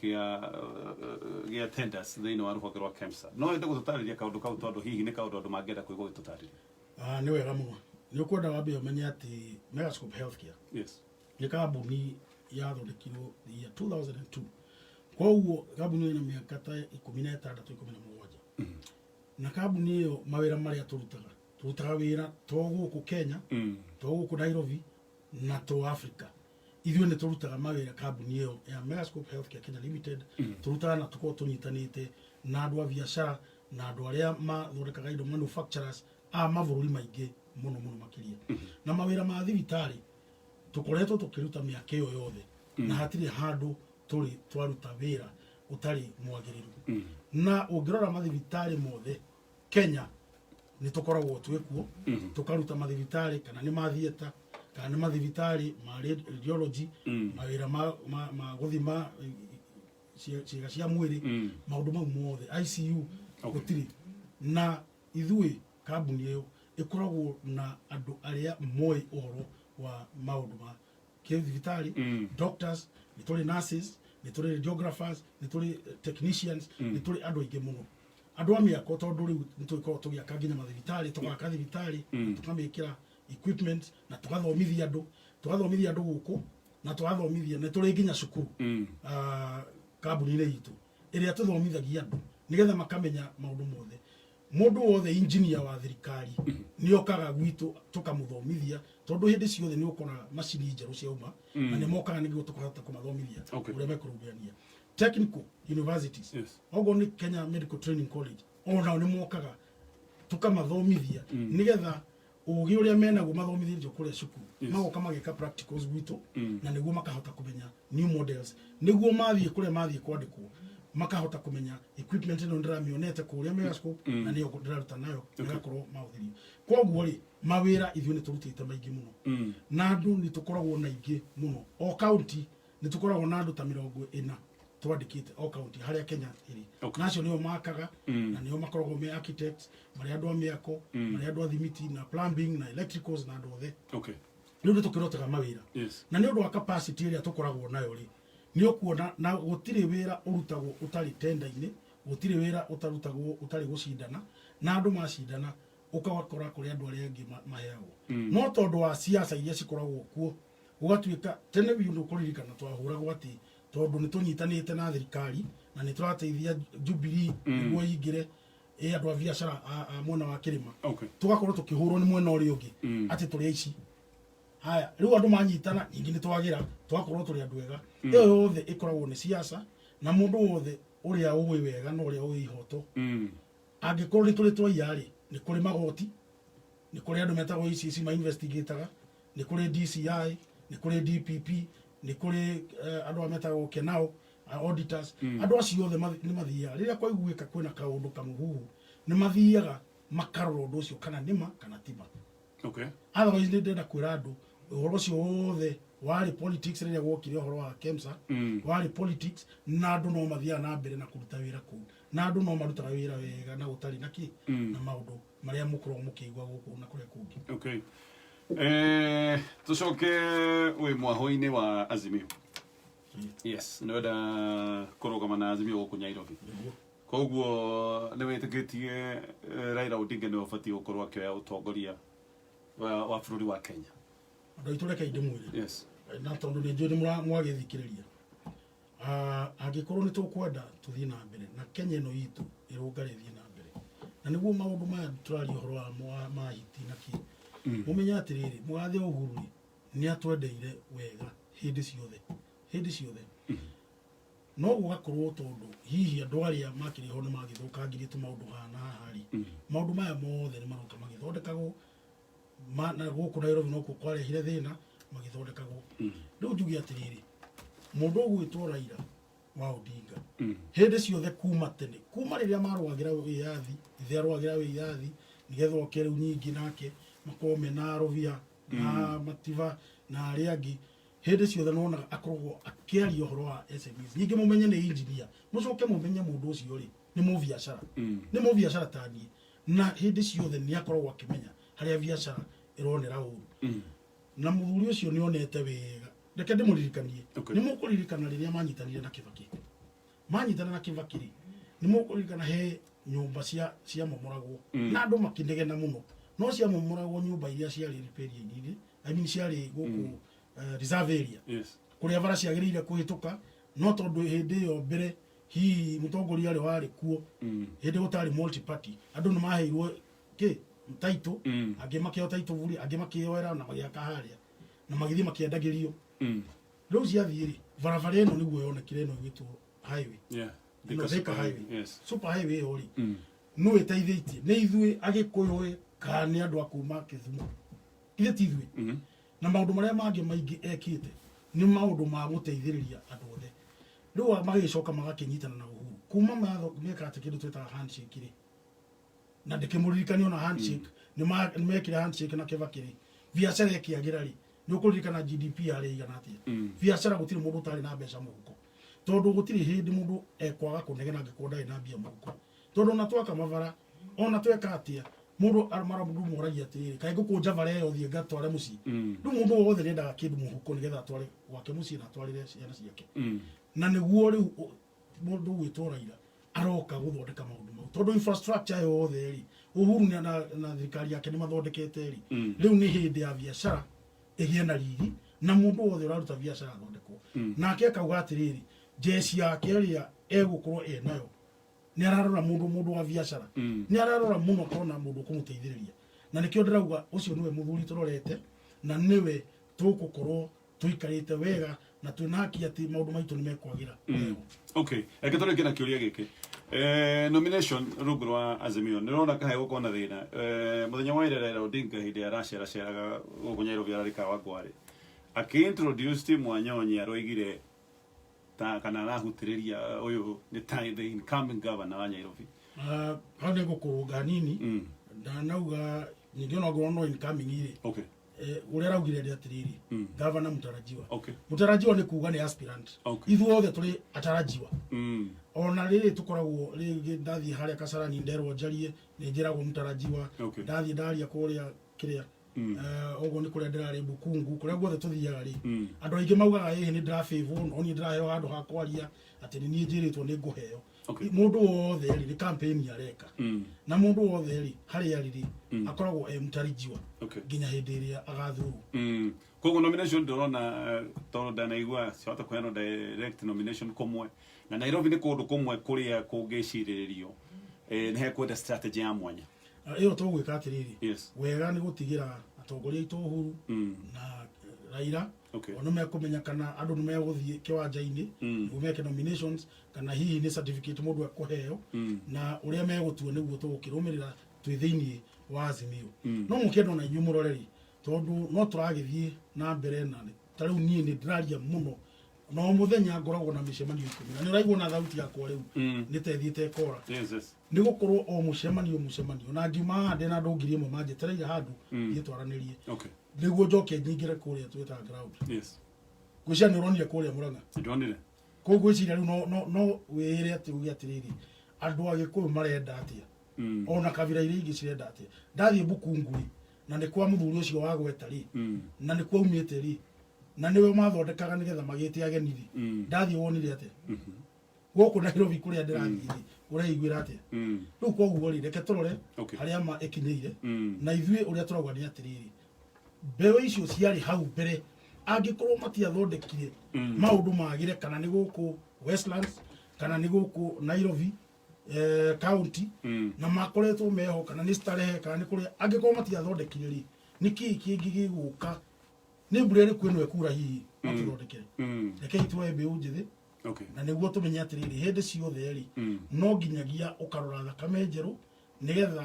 gia tenders thiini wa ruhonge rwa KEMSA no ende gututariria kaundu kau tondu hihi ni kaundu andu mangenda kuigwa gututariria ni wega muno ni ukwenda wambe umenye ati Megascope Healthcare ni kambuni yathondekirwo ya 2002 koguo kambuni ina miaka 16 17 na kambuni iyo mawira maria turutaga wira toguku Kenya toguku Nairobi na to Africa ithuĩ nĩ turutaga mawira kambuni iyo ya Megascope Healthcare Kenya Limited turutaga na tuko tunyitanite na andu a biashara na andu aria mathondekaga indo manufacturers a mavururi maingi muno makiria na mawira ma thibitari tukoretwo tukiruta miaka iyo yothe na hatire handu turi twaruta wira utari mwagiriru na ungirora mathibitari mothe Kenya ni tukoragwo twekuo tukaruta mathibitari kana ni mathieta kana ni mathibitari ma radiology mawira ma guthima ciega cia mwiri maundu mau mothe ICU gutiri na ithuĩ kambuni iyo ikoragwo na andu aria moi uhoro wa maundu ma thibitari doctors ni tuli nurses ni tuli radiographers ni tuli technicians ni tuli andu aingi muno andu a miako tondu riu nituikorwo tugiaka nginya mathibitari tugaka thibitari tukamikira equipment na tugathomithia andu guku na tugathomithia na tuli nginya cukuru kambuni-ini itu iria tuthomithagia andu nigetha makamenya maundu mothe mundu wothe engineer wa thirikari ni okaga gwitu tukamuthomithia tondu hindi ciothe ni ukona macini njeru ciauma na ni mokaga niguo tukahota kumathomithia uria mekurugania technical universities ogo ni Kenya Medical Training College ona ni mokaga tukamathomithia nigetha ugi uria menaguo mathomithio kuria cukuru magoka magika practicals gwitu na niguo makahota kumenya new models niguo mathie kuria mathie kwandikwo makahota kumenya equipment ino ndiramionete kuria Megascope na niyo ndiraruta nayo igakorwo mauthirio koguo ri mawira ithuĩ ni turutite maingi muno na andu ni tukoragwo na ingi muno o county ni tukoragwo na andu ta 40 twandikite o county haria Kenya iri nacio niyo makaga na niyo makoragwo me architects mari andu a miako mari andu a thimiti na plumbing na electricals na andu othe riu ni tukirotaga mawira na ni undu wa capacity iria tukoragwo nayo ri ni ukuona na gutire wira urutagwo utari tender-ini gutire wira utarutagwo utari gucindana na andu macindana ukawakora kuri andu aria angi maheagwo no tondu wa siasa iria cikoragwo kuo ugatuika tene bindu kuririkana twahuragwo ati tondu ni tunyitanite na thirikari na ni turateithia Jubilee niguo ingire andu a biashara a mwena wa kirima tugakorwo tukihurwo ni mwena uri ungi ati turi aici haya riu andu manyitana ingi ni twagira twakorwo turi andu ega iyo yothe ikoragwo ni siasa na mundu wothe uria uwi wega na uria uwi ihoto angikorwo ni turi twaiyari ni kuri magoti ni kuri andu metagwo ICC ma investigataga ni kuri DCI ni kuri DPP ni kuri andu ametagwo kenao auditors andu acio othe ni mathiaga riria kwaiguika kwina kaundu kamuhuhu ni mathiaga makarora undu ucio kana nima kana tiba otherwise ni ndenda kwira andu uhoro ucio wothe wari politics riria gwokire uhoro wa KEMSA wari politics na andu no mathiaga na mbere na kuruta wira kuu na andu no marutaga wira wega na utari naki na maundu maria mukorwo mukiigwa guku na kuria kungi tucoke wi mwaho-ini wa Azimio yes nĩwenda kũrũgama na Azimio gũkũ Nairobi koguo nĩ wĩtĩkĩtie Raila Odinga nĩ ũbatiĩ gũkorwo akĩoya ũtongoria wa bũrũri wa Kenya andũ aitũ reke ndĩmwĩre na tondũ nĩ njũĩ nĩ mwagĩthikĩrĩria Angĩkorwo nĩ tũkwenda tũthiĩ na mbere na Kenya ĩno itũ ĩrũngare thiĩ na mbere na nĩguo maũndũ maya tũraria ũhoro wa mahiti na kĩ mũmenye atĩrĩrĩ mũgathe Uhuru nĩ atwendeire wega hĩndĩ ciothe no gũgakorwo tondũ hihi andũ arĩa makĩrĩ ho nĩ magĩthũkangirie tũmaũndũ hana hahari maũndũ maya mothe nĩ maroka magĩthondekagwo na gũkũ Nairobi no kwarehire thĩna magĩthondekagwo rĩu njuge atĩrĩrĩ mũndũ ũgwĩtwo Raila wa Odinga hĩndĩ ciothe kuma tene kuma rĩrĩa marũagĩra wĩyathi ithe arũagĩra wĩyathi nĩgetha oke rĩu nyingĩ nake makome na Rovia na Mativa na arĩa angĩ hĩndĩ ciothe nona akoragwo akĩaria ũhoro wa SMEs ningĩ mũmenye nĩ engineer mũcoke mũmenye mũndũ ũcio rĩ nĩ mũbiacara tani na hĩndĩ ciothe nĩ akoragwo akĩmenya harĩa biacara ĩronera ũru na mũthuri ũcio nĩ onete wega reke ndĩmũririkanie nĩ mũkũririkana rĩrĩa manyitanire na Kibaki nĩ mũkũririkana he nyũmba cia momoragwo na andũ makĩnegena mũno no cia momoragwo nyũmba iria ciarĩ ripariainĩ ciarĩ gũkũ reserve area kũrĩa bara ciagĩrĩire kũhĩtũka no tondũ hĩndĩ ĩyo mbere hihi mũtongoria arĩ warĩ kuo hĩndĩ gũtarĩ multi party andũ nĩ maheirwo taito angĩ makĩo taito buri angĩ makĩoera na magĩaka harĩa na magĩthiĩ makĩendagĩrio rĩu ciathiĩ barabara ĩno nĩguo yonekire ĩno ĩgĩtwo highway Thika highway super highway ĩyo rĩ no ĩteithĩtie nĩ ithuĩ Agĩkũyũ kana nĩ andũ a kuma Kisumu ithe ti ithuĩ na maũndũ marĩa mangĩ maingĩ ekĩte nĩ maũndũ ma gũteithĩrĩria andũ othe rĩu magĩcoka magakĩnyitana na Uhuru kuma meka atĩ kĩndũ twĩtaga handshake rĩ na ndĩkĩmũririkania ona handshake nĩ mekire handshake na Kibaki rĩ biacara ĩkĩagĩra rĩ nĩ ũkũririkana GDP yarĩ igana atĩa biacara gũtirĩ mũndũ ũtarĩ na mbeca mũhuko tondũ gũtirĩ hĩndĩ mũndũ ekwaga kũnegena angĩkorwo ndarĩ na mbia mũhuko tondũ ona twaka mabara ona tweka atĩa mũndũ mũndũ moragia atĩrĩrĩ kaĩ ngũkũnja bara ĩyo thiĩ ngatware mũciĩ rĩu mũndũ wothe nĩendaga kĩndũ mũhuko nĩgetha atware gwake mũciĩ na atwarĩre ciana ciake na nĩguo rĩu mũndũ gwĩtwo Raila aroka gũthondeka maũndũ mau tondũ infrastructure yothe rĩ Uhuru na thirikari yake nĩ mathondekete rĩ rĩu nĩ hĩndĩ ya biacara ĩgĩe na riri na mũndũ wothe ũraruta biacara athondekwo nake akauga atĩrĩrĩ jeci yake ĩrĩa egũkorwo nayo nĩ ararora mũndũ wa biacara nĩ ararora mũno kona mũndũ kũmũteithĩrĩria na nĩkĩo ndĩrauga ũcio nĩwe mũthuri tũrorete na nĩwe tũgũkorwo tũikarĩte wega na twĩna haki atĩ maũndũ maitũ nĩ mekwagĩra okay reke tũrĩkie na kĩũria gĩkĩ nomination rungu rwa Azimio nĩrona kahe gũkorwo na thĩna mũthenya wa Raila Odinga hĩndĩ araceraceraga gũkũ Nairobi ararĩ Kawangware akĩintroduce timu Wanyonyi aroigire kana arahutĩrĩria ũyũ nĩ the incoming governor wa Nairobi hau nĩ gũkũrũnga nini ndanauga ningĩ ona ngorwo no incoming irĩ ũrĩa araugire rĩ atĩrĩrĩ governor mutarajiwa nĩ kuga nĩ aspirant ithuothe tũrĩ atarajiwa ona rĩrĩ tũkoragwo rĩngĩ ndathiĩ harĩa Kasarani nderwo njarie nĩ njĩragwo mutarajiwa ndathiĩ ndaria kũrĩa kĩrĩa ogo nĩ kũrĩa ndĩrarĩ Bukungu kũrĩa guothe tũthiaga rĩ andũ aingĩ maugaga ĩhĩ nĩ ndĩrafavor no niĩ ndĩraheo handũ ha kwaria atĩ nĩ niĩ njĩrĩtwo nĩ ngũheo mũndũ wothe rĩ nĩ campaign areka na mũndũ wothe rĩ harĩa rĩ akoragwo mutarajiwa nginya hĩndĩ ĩrĩa agathurwo koguo nomination ndĩrona tondũ ndanaigua ciahota kũheanwo direct nomination kũmwe na Nairobi nĩ kũndũ kũmwe kũrĩa kũngĩcirĩrĩrio nĩ hekwenda strategy ya mwanya ĩyo tũgwĩka atĩrĩrĩ wega nĩ gũtigĩra atongoria aitũ Uhuru na Raila ono mekũmenya kana andũ nĩ megũthiĩ kĩwanja-inĩ nĩguo meke nominations kana hihi nĩ certificate mũndũ ekũheo na ũrĩa megũtua nĩguo tũgũkĩrũmĩrĩra twĩ thĩinĩ wa Azimio no mũkĩenda ona inyuĩ mũroreri tondũ no tũragĩthiĩ na mbere na ta rĩu niĩ nĩ ndĩraria mũno no mũthenya ngoragwo na mĩcemanio 10 na nĩ ũraigua na thauti yakwa rĩu nĩ tethiĩte kora nĩ gũkorwo o mũcemanio na ngiuma ndĩ na andũ ngiri ĩmwe manjetereire handũ thiĩ twaranĩrie nĩguo njoke nyingĩre kũrĩa twĩtaga ground gwĩciria nĩ ũronire kũrĩa Mũrang'a koguo gwĩciria rĩu no wĩĩre atĩ uge atĩrĩrĩ andũ Agĩkũyũ marenda atĩa ona kabira iria ingĩ cirenda atĩa ndathiĩ Bukungu na nĩ kwa mũthuri ũcio wa gweta rĩ na nĩ kwa umĩte rĩ na nĩwe mathondekaga nĩgetha magĩte ageni rĩ ndathiĩ wonire atĩa gũkũ Nairobi kũrĩa ndĩrathiĩ ũreiguĩra atĩa rĩu koguo rĩ reke tũrore harĩa ma ĩkinyĩire na ithuĩ ũrĩa tũrauga nĩ atĩrĩrĩ mbeũ icio ciarĩ hau mbere angĩkorwo matiathondekire maũndũ magĩre kana nĩ gũkũ Westlands kana nĩ gũkũ Nairobi county na makoretwo meho kana nĩ starehe kana nĩ kũrĩa angĩkorwo matiathondekire rĩ nĩkĩ kĩngĩ gĩgũka nĩ mbura ĩrĩkũ ĩno ĩkura hihi matithondekere rekei tuoe mbeũ njĩthĩ na nĩguo tũmenye atĩrĩrĩ hĩndĩ ciothe rĩ no nginyagia ũkarora thakame njerũ nĩgetha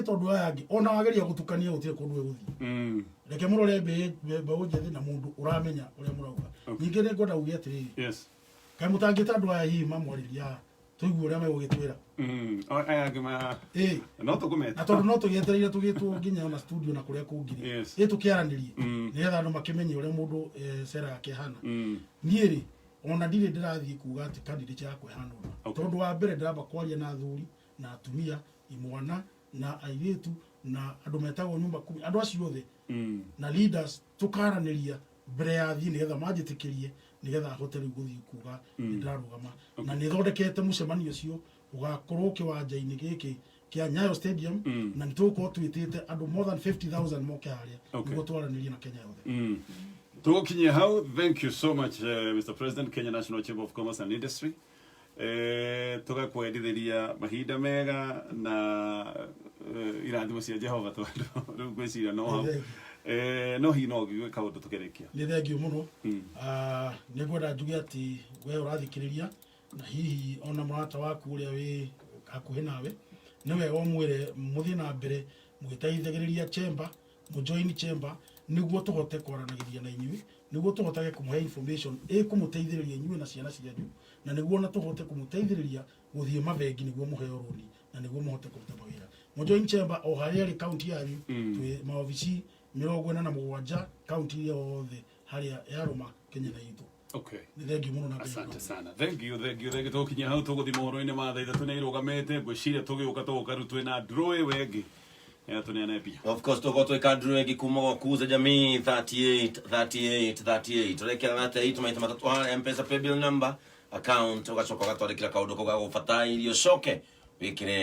tondũ aya angĩ ona wageria gũtukania gũtirĩ kũndũ gũthiĩ reke mũrore mbeũ njĩthĩ na mũndũ ũramenya ũrĩa mũrauga ningĩ nĩ ngwenda uge atĩrĩrĩ kaĩ mũtangĩta andũ aya hihi mamwarĩria tũigue ũrĩa megũgĩtwĩra aya angĩ no tũkũmeta na tondũ no tũgĩetereire tũgĩtwo nginya ona studio na kũrĩa kũngire tũkĩaranĩrie nĩgetha andũ makĩmenye ũrĩa mũndũ cera yake hana niĩ rĩ ona ndirĩ ndĩrathiĩ kuga atĩ candidate yakwa ĩhana ũna tondũ wa mbere ndĩramba kwaria na athuri na atumia imwana na airĩtu na andũ metagwo nyumba kumi andũ acio othe na leaders tũkaranĩria mbere ya thiĩ nĩgetha manjĩtĩkĩrie nĩgetha ahote rĩu gũthiĩ kuga nĩndĩrarũgama na nĩthondekete mũcemanio ũcio ũgakorwo kĩwanja-inĩ gĩkĩ kĩa Nyayo Stadium na nĩtũgũkorwo twĩtĩte andũ more than 50,000 moke harĩa nĩguo twaranĩrie na Kenya yothe tugokinyia hau. Thank you so much Mr. President, Kenya National Chamber of Commerce and Industry. Tugakwendithĩria mahinda mega na irathimo cia Jehova tondũ rĩu ngwĩciria no hau no hihi no gwĩka ũndũ tũgerekia. Nĩ thengio mũno nĩ ngwenda njuge atĩ we ũrathikĩrĩria na hihi ona mũrata waku ũrĩa wĩ hakuhĩ nawe nĩ wega ũmwĩre mũthiĩ na mbere mũgĩteithagĩrĩria chamber mũjoin chamber nĩguo tũhote kwaranagĩria na inyuĩ nĩguo tũhotage kũmũhe information ĩkũmũteithĩrĩria inyuĩ na ciana cianyu na nĩguo na tũhote kũmũteithĩrĩria gũthiĩ mabengi nĩguo mũheo rũni na nĩguo mũhote kũruta mawĩra mũjoin chamber o harĩa rĩ kaunti yanyu twĩ maobici 47 kaunti yothe harĩa yarũma Kenya na itũ. Okay. Thank you muno na asante sana. Thank you tukinya hau tuguthi mohoro-inĩ ma thaa ithatũ nĩ irũgamĩte ngwĩciria tũgĩũka tũgoka rĩu twĩna ndrũĩ wengi tuneane pia. Of course twĩka ndrũĩ kuma gwa kuza jamii 38 turekera na 38 maita matatu harĩa M-Pesa paybill number account ugacoka ũgatwarĩkĩra kaũndũ kau gagũbata irio coke wĩkĩre